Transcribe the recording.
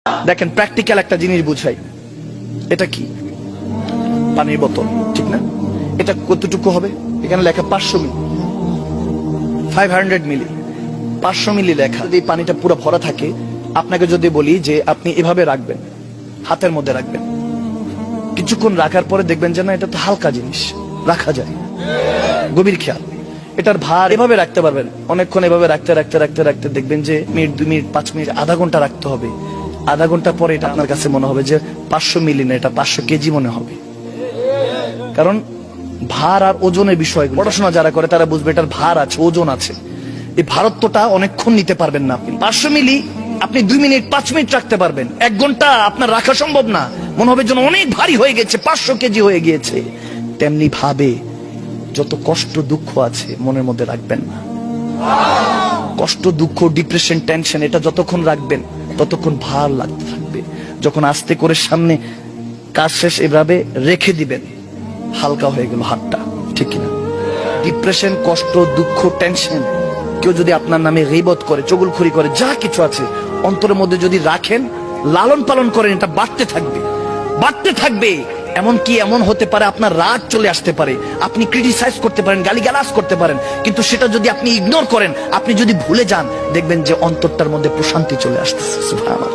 দেখেন প্র্যাকটিক্যাল একটা জিনিস বুঝাই। এটা কি? পানির বোতল, ঠিক না? এটা কতটুকু হবে? এখানে লেখা 500 মিলি, 500 মিলি, 500 মিলি লেখা। যদি পানিটা পুরো ভরা থাকে, আপনাকে যদি বলি যে আপনি এভাবে রাখবেন, হাতের মধ্যে রাখবেন, কিছুক্ষণ রাখার পরে দেখবেন যে না, এটা তো হালকা জিনিস, রাখা যায়। গভীর খেয়াল। এটার ভার এভাবে রাখতে পারবেন, অনেকক্ষণ এভাবে রাখতে রাখতে রাখতে রাখতে দেখবেন যে মিনিট, 2 মিনিট, 5 মিনিট, আধা ঘন্টা রাখতে হবে। আধা ঘন্টা পরে এটা আপনার কাছে মনে হবে যে 500 মিলি না, এটা 500 কেজি মনে হবে। কারণ ভার আর ওজনের বিষয়, পড়াশোনা যারা করে তারা বুঝবে এটার ভার আছে, ওজন আছে। এই ভারত্বটা অনেকক্ষণ নিতে পারবেন না আপনি। 500 মিলি আপনি 2 মিনিট 5 মিনিট রাখতে পারবেন, 1 ঘন্টা আপনার রাখা সম্ভব না, মনে হবে যেন অনেক ভারী হয়ে গেছে, 500 কেজি হয়ে গিয়েছে। তেমনি ভাবে যত কষ্ট দুঃখ আছে মনের মধ্যে রাখবেন না। কষ্ট দুঃখ, ডিপ্রেশন, টেনশন, এটা যতক্ষণ রাখবেন ততক্ষণ ভার লাগতে থাকবে। যখন আস্তে করে সামনে কাজ শেষ এভাবে রেখে দিবেন, হালকা হয়ে গেল হাতটা, ঠিক কিনা? ডিপ্রেশন, কষ্ট, দুঃখ, টেনশন কেউ যদি আপনার নামে গীবত করে, চুগলখড়ি করে, যা কিছু আছে অন্তরের মধ্যে যদি রাখেন, লালন পালন করেন, এটা বাড়তে থাকবে, বাড়তে থাকবে। এমনকি এমন হতে পারে আপনার রাগ চলে আসতে পারে, আপনি ক্রিটিসাইজ করতে পারেন, গালিগালাজ করতে পারেন, কিন্তু সেটা যদি আপনি ইগনোর করেন, আপনি যদি ভুলে যান, দেখবেন যে অন্তরটার মধ্যে প্রশান্তি চলে আসতেছে। সুবহানাল্লাহ।